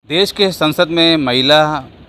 देश के संसद में महिला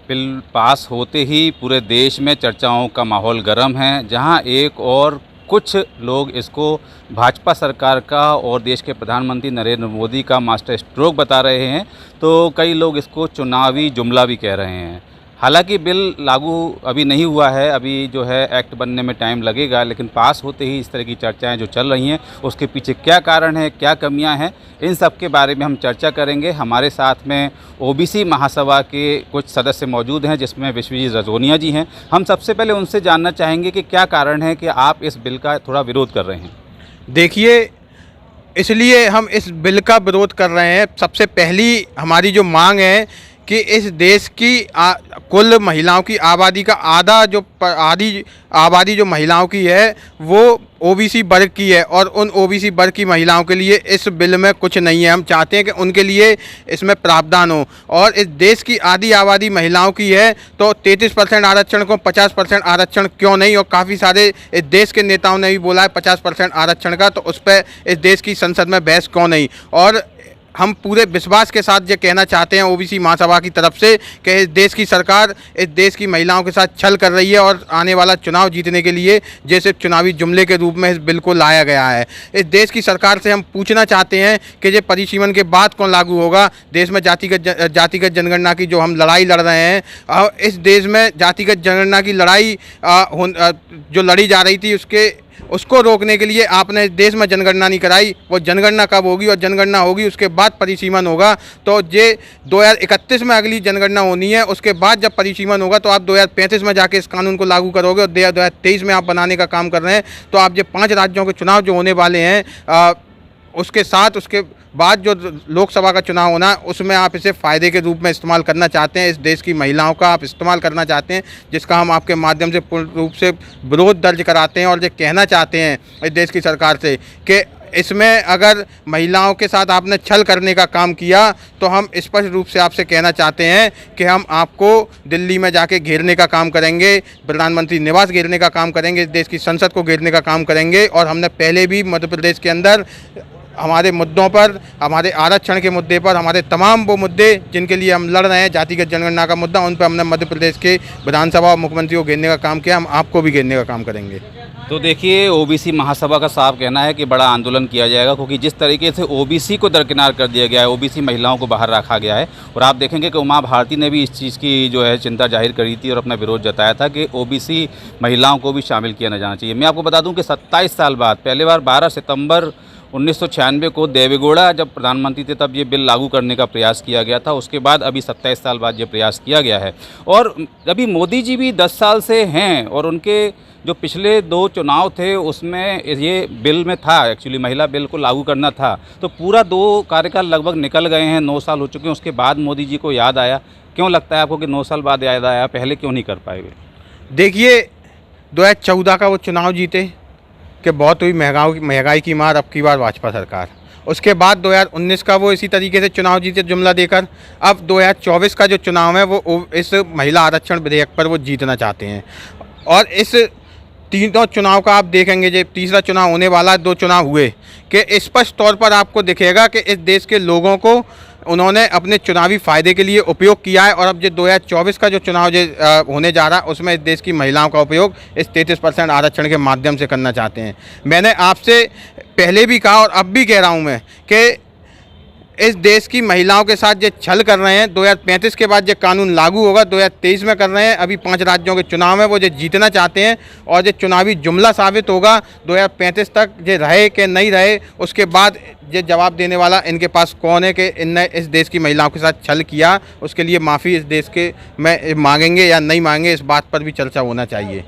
बिल पास होते ही पूरे देश में चर्चाओं का माहौल गर्म है, जहां एक और कुछ लोग इसको भाजपा सरकार का और देश के प्रधानमंत्री नरेंद्र मोदी का मास्टर स्ट्रोक बता रहे हैं, तो कई लोग इसको चुनावी जुमला भी कह रहे हैं। हालांकि बिल लागू अभी नहीं हुआ है, अभी जो है एक्ट बनने में टाइम लगेगा, लेकिन पास होते ही इस तरह की चर्चाएं जो चल रही हैं उसके पीछे क्या कारण है, क्या कमियां हैं, इन सब के बारे में हम चर्चा करेंगे। हमारे साथ में ओबीसी महासभा के कुछ सदस्य मौजूद हैं, जिसमें विश्वजीत रजोनिया जी हैं। हम सबसे पहले उनसे जानना चाहेंगे कि क्या कारण है कि आप इस बिल का थोड़ा विरोध कर रहे हैं। देखिए, इसलिए हम इस बिल का विरोध कर रहे हैं। सबसे पहली हमारी जो मांग है कि इस देश की कुल महिलाओं की आबादी का आधी आबादी जो महिलाओं की है वो ओबीसी वर्ग की है, और उन ओबीसी वर्ग की महिलाओं के लिए इस बिल में कुछ नहीं है। हम चाहते हैं कि उनके लिए इसमें प्रावधान हो, और इस देश की आधी आबादी महिलाओं की है तो 33% आरक्षण को 50% आरक्षण क्यों नहीं। और काफ़ी सारे इस देश के नेताओं ने भी बोला है 50% आरक्षण का, तो उस पर इस देश की संसद में बहस क्यों नहीं। और हम पूरे विश्वास के साथ ये कहना चाहते हैं ओबीसी महासभा की तरफ से कि इस देश की सरकार इस देश की महिलाओं के साथ छल कर रही है, और आने वाला चुनाव जीतने के लिए जैसे चुनावी जुमले के रूप में इस बिल को लाया गया है। इस देश की सरकार से हम पूछना चाहते हैं कि ये परिसीमन के बाद कौन लागू होगा। देश में जातिगत जनगणना की जो हम लड़ाई लड़ रहे हैं, इस देश में जातिगत जनगणना की लड़ाई जो लड़ी जा रही थी उसको रोकने के लिए आपने इस देश में जनगणना नहीं कराई। वो जनगणना कब होगी, और जनगणना होगी उसके बाद परिसीमन होगा। तो ये 2031 में अगली जनगणना होनी है, उसके बाद जब परिसीमन होगा तो आप 2035 में जाके इस कानून को लागू करोगे, और 2023 में आप बनाने का काम कर रहे हैं। तो आप ये 5 राज्यों के चुनाव जो होने वाले हैं उसके बाद जो लोकसभा का चुनाव होना है उसमें आप इसे फ़ायदे के रूप में इस्तेमाल करना चाहते हैं। इस देश की महिलाओं का आप इस्तेमाल करना चाहते हैं, जिसका हम आपके माध्यम से पूर्ण रूप से विरोध दर्ज कराते हैं, और ये कहना चाहते हैं इस देश की सरकार से कि इसमें अगर महिलाओं के साथ आपने छल करने का काम किया तो हम स्पष्ट रूप से आपसे कहना चाहते हैं कि हम आपको दिल्ली में जाके घेरने का काम करेंगे, प्रधानमंत्री निवास घेरने का काम करेंगे, इस देश की संसद को घेरने का काम करेंगे। और हमने पहले भी मध्य प्रदेश के अंदर हमारे मुद्दों पर, हमारे आरक्षण के मुद्दे पर, हमारे तमाम वो मुद्दे जिनके लिए हम लड़ रहे हैं, जातिगत जनगणना का मुद्दा, उन पर हमने मध्य प्रदेश के विधानसभा और मुख्यमंत्री को घेरने का काम किया। हम आपको भी घेरने का काम करेंगे। तो देखिए, ओबीसी महासभा का साफ कहना है कि बड़ा आंदोलन किया जाएगा, क्योंकि जिस तरीके से ओबीसी को दरकिनार कर दिया गया है, ओबीसी महिलाओं को बाहर रखा गया है। और आप देखेंगे कि उमा भारती ने भी इस चीज़ की जो है चिंता जाहिर करी थी और अपना विरोध जताया था कि ओबीसी महिलाओं को भी शामिल किया न जाना चाहिए। मैं आपको बता दूं कि 27 साल बाद पहली बार 12 सितंबर 1996 को देवेगौड़ा जब प्रधानमंत्री थे तब ये बिल लागू करने का प्रयास किया गया था। उसके बाद अभी 27 साल बाद ये प्रयास किया गया है, और अभी मोदी जी भी 10 साल से हैं, और उनके जो पिछले 2 चुनाव थे उसमें ये बिल में था, एक्चुअली महिला बिल को लागू करना था। तो पूरा 2 कार्यकाल लगभग निकल गए हैं, 9 साल हो चुके हैं। उसके बाद मोदी जी को याद आया। क्यों लगता है आपको कि 9 साल बाद याद आया, पहले क्यों नहीं कर पाए? देखिए, 2014 का वो चुनाव जीते कि बहुत हुई महंगाई की मार, अब की बार भाजपा सरकार। उसके बाद 2019 का वो इसी तरीके से चुनाव जीते जुमला देकर। अब 2024 का जो चुनाव है वो इस महिला आरक्षण विधेयक पर वो जीतना चाहते हैं। और इस तीनों चुनाव का आप देखेंगे, जो तीसरा चुनाव होने वाला है, 2 चुनाव हुए कि स्पष्ट तौर पर आपको दिखेगा कि इस देश के लोगों को उन्होंने अपने चुनावी फ़ायदे के लिए उपयोग किया है। और अब जो 2024 का जो चुनाव होने जा रहा है उसमें इस देश की महिलाओं का उपयोग इस 33% आरक्षण के माध्यम से करना चाहते हैं। मैंने आपसे पहले भी कहा और अब भी कह रहा हूं मैं कि इस देश की महिलाओं के साथ जो छल कर रहे हैं, 2035 के बाद जो कानून लागू होगा, 2023 में कर रहे हैं। अभी 5 राज्यों के चुनाव में वो जो जीतना चाहते हैं, और जो चुनावी जुमला साबित होगा 2035 तक जो रहे कि नहीं रहे, उसके बाद ये जवाब देने वाला इनके पास कौन है कि इनने इस देश की महिलाओं के साथ छल किया। उसके लिए माफ़ी इस देश के में मांगेंगे या नहीं मांगेंगे, इस बात पर भी चर्चा होना चाहिए।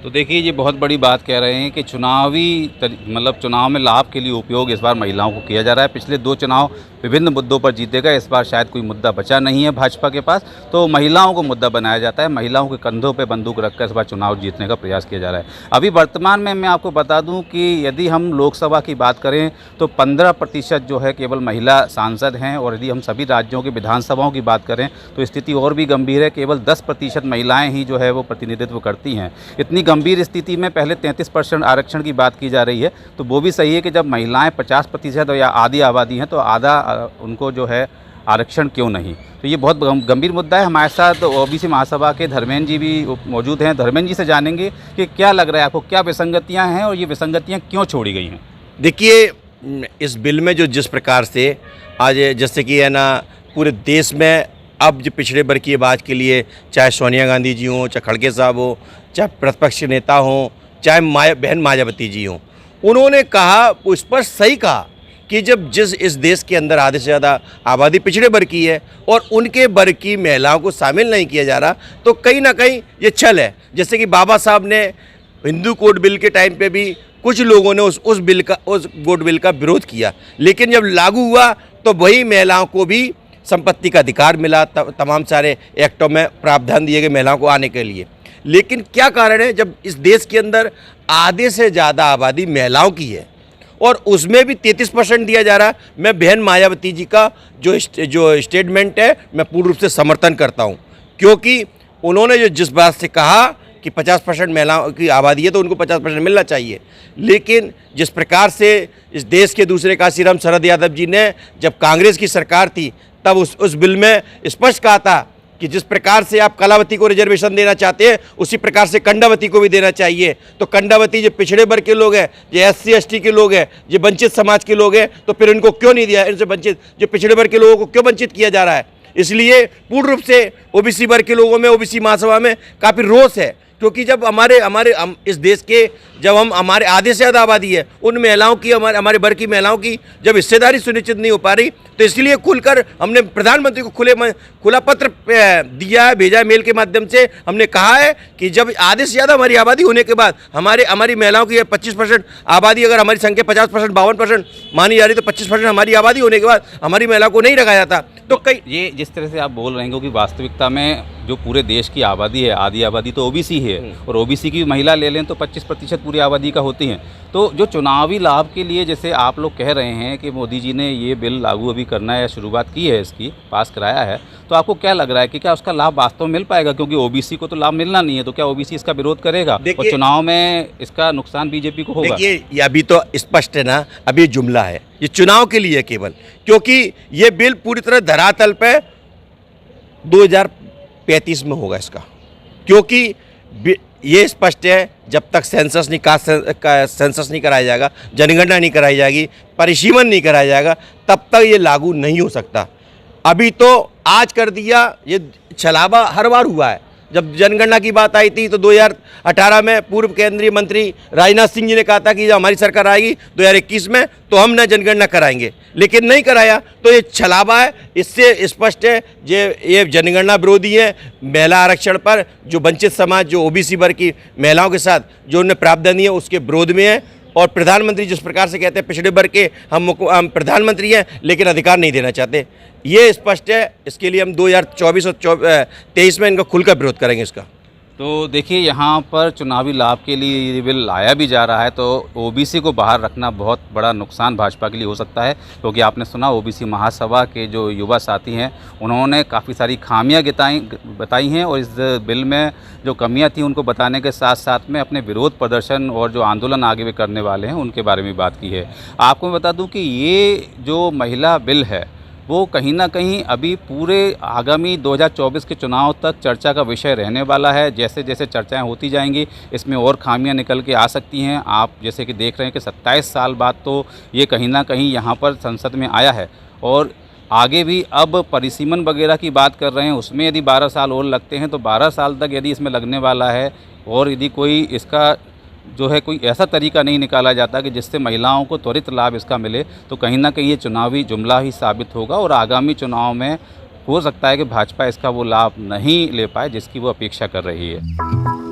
तो देखिए, ये बहुत बड़ी बात कह रहे हैं कि चुनाव में लाभ के लिए उपयोग इस बार महिलाओं को किया जा रहा है। पिछले 2 चुनाव विभिन्न मुद्दों पर जीते गए, इस बार शायद कोई मुद्दा बचा नहीं है भाजपा के पास, तो महिलाओं को मुद्दा बनाया जाता है। महिलाओं के कंधों पे बंदूक रखकर इस बार चुनाव जीतने का प्रयास किया जा रहा है। अभी वर्तमान में मैं आपको बता दूं कि यदि हम लोकसभा की बात करें तो 15% जो है केवल महिला सांसद हैं, और यदि हम सभी राज्यों की विधानसभाओं की बात करें तो स्थिति और भी गंभीर है। केवल 10% महिलाएँ ही जो है वो प्रतिनिधित्व करती हैं। इतनी गंभीर स्थिति में पहले 33% आरक्षण की बात की जा रही है, तो वो भी सही है कि जब महिलाएं 50% या आधी आबादी हैं तो आधा उनको जो है आरक्षण क्यों नहीं। तो ये बहुत गंभीर मुद्दा है। हमारे साथ ओबीसी महासभा के धर्मेंद्र जी भी मौजूद हैं। धर्मेंद्र जी से जानेंगे कि क्या लग रहा है आपको, क्या विसंगतियां हैं और ये विसंगतियां क्यों छोड़ी गई हैं। देखिए, इस बिल में जो जिस प्रकार से आज जैसे कि है ना पूरे देश में अब जो पिछड़े वर्ग की आवाज़ के लिए चाहे सोनिया गांधी जी हों, चाहे खड़गे साहब हो, चाहे प्रतिपक्ष के नेता हों, चाहे बहन मायावती जी हों, उन्होंने कहा, उस पर सही कहा कि जब इस देश के अंदर आधे से ज़्यादा आबादी पिछड़े वर्ग की है और उनके वर्ग की महिलाओं को शामिल नहीं किया जा रहा, तो कहीं ना कहीं ये छल है। जैसे कि बाबा साहब ने हिंदू कोड बिल के टाइम पे भी कुछ लोगों ने उस कोड बिल का विरोध किया, लेकिन जब लागू हुआ तो वही महिलाओं को भी संपत्ति का अधिकार मिला, तमाम सारे एक्टों में प्रावधान दिए गए महिलाओं को आने के लिए। लेकिन क्या कारण है, जब इस देश के अंदर आधे से ज़्यादा आबादी महिलाओं की है और उसमें भी 33% दिया जा रहा है। मैं बहन मायावती जी का जो स्टेटमेंट है मैं पूर्ण रूप से समर्थन करता हूं, क्योंकि उन्होंने जिस बात से कहा कि 50% महिलाओं की आबादी है तो उनको 50% मिलना चाहिए, लेकिन जिस प्रकार से इस देश के दूसरे काशीराम शरद यादव जी ने जब कांग्रेस की सरकार थी तब उस बिल में स्पष्ट कहा था कि जिस प्रकार से आप कलावती को रिजर्वेशन देना चाहते हैं उसी प्रकार से कंडावती को भी देना चाहिए। तो कंडावती जो पिछड़े वर्ग के लोग हैं, जो SC ST के लोग हैं, जो वंचित समाज के लोग हैं, तो फिर इनको क्यों नहीं दिया? इनसे वंचित जो पिछड़े वर्ग के लोगों को क्यों वंचित किया जा रहा है? इसलिए पूर्ण रूप से ओबीसी वर्ग के लोगों में, ओबीसी महासभा में काफ़ी रोष है, क्योंकि जब हम इस देश के हमारे आधे से ज़्यादा आबादी है, उन महिलाओं की, हमारे वर्ग की महिलाओं की जब हिस्सेदारी सुनिश्चित नहीं हो पा रही, तो इसलिए खुलकर हमने प्रधानमंत्री को खुला पत्र दिया है, भेजा है मेल के माध्यम से। हमने कहा है कि जब आधे से ज़्यादा हमारी आबादी होने के बाद हमारी महिलाओं की 25% आबादी, अगर हमारी संख्या 50% 52% मानी जा रही, तो 25% हमारी आबादी होने के बाद हमारी महिलाओं को नहीं रखा जाता। तो कई ये जिस तरह से आप बोल रहे हैं, क्योंकि वास्तविकता में जो पूरे देश की आबादी है, आधी आबादी तो ओबीसी है, और ओबीसी की महिला ले लें तो 25% पूरी आबादी का होती हैं। तो जो चुनावी लाभ के लिए जैसे आप लोग कह रहे हैं कि मोदी जी ने ये बिल लागू अभी करना है या शुरुआत की है, इसकी पास कराया है, तो आपको क्या लग रहा है कि क्या उसका लाभ वास्तव में मिल पाएगा? क्योंकि ओबीसी को तो लाभ मिलना नहीं है, तो क्या ओबीसी इसका विरोध करेगा और चुनाव में इसका नुकसान बीजेपी को होगा? देखिए, ये अभी तो स्पष्ट है ना, अभी जुमला है, ये चुनाव के लिए केवल, क्योंकि ये बिल पूरी तरह धरातल पे 2035 में होगा इसका, क्योंकि ये स्पष्ट है जब तक सेंसस नहीं कराया जाएगा, जनगणना नहीं कराई जाएगी, परिसीमन नहीं कराया जाएगा, तब तक ये लागू नहीं हो सकता। अभी तो आज कर दिया, ये छलावा हर बार हुआ है। जब जनगणना की बात आई थी तो 2018 में पूर्व केंद्रीय मंत्री राजनाथ सिंह जी ने कहा था कि जब हमारी सरकार आएगी 2021 में तो हम न जनगणना कराएंगे, लेकिन नहीं कराया, तो ये छलावा है। इससे स्पष्ट है ये जनगणना विरोधी है। महिला आरक्षण पर जो वंचित समाज, जो ओबीसी वर्ग की महिलाओं के साथ जो उन्हें प्रावधान है उसके विरोध में है। और प्रधानमंत्री जिस प्रकार से कहते हैं पिछड़े वर्ग के हम प्रधानमंत्री हैं, लेकिन अधिकार नहीं देना चाहते, ये स्पष्ट है। इसके लिए हम 2024 और 23 में इनका खुलकर विरोध करेंगे इसका। तो देखिए, यहाँ पर चुनावी लाभ के लिए ये बिल लाया भी जा रहा है, तो ओबीसी को बाहर रखना बहुत बड़ा नुकसान भाजपा के लिए हो सकता है, क्योंकि आपने सुना ओबीसी महासभा के जो युवा साथी हैं उन्होंने काफ़ी सारी खामियां बताई हैं, और इस बिल में जो कमियां थी उनको बताने के साथ साथ में अपने विरोध प्रदर्शन और जो आंदोलन आगे भी करने वाले हैं उनके बारे में बात की है। आपको मैं बता दूँ कि ये जो महिला बिल है वो कहीं ना कहीं अभी पूरे आगामी 2024 के चुनाव तक चर्चा का विषय रहने वाला है। जैसे जैसे चर्चाएं होती जाएंगी इसमें और खामियां निकल के आ सकती हैं। आप जैसे कि देख रहे हैं कि 27 साल बाद तो ये कहीं ना कहीं यहाँ पर संसद में आया है, और आगे भी अब परिसीमन वगैरह की बात कर रहे हैं, उसमें यदि 12 साल और लगते हैं तो 12 साल तक यदि इसमें लगने वाला है, और यदि कोई इसका जो है कोई ऐसा तरीका नहीं निकाला जाता कि जिससे महिलाओं को त्वरित लाभ इसका मिले, तो कहीं ना कहीं ये चुनावी जुमला ही साबित होगा, और आगामी चुनाव में हो सकता है कि भाजपा इसका वो लाभ नहीं ले पाए जिसकी वो अपेक्षा कर रही है।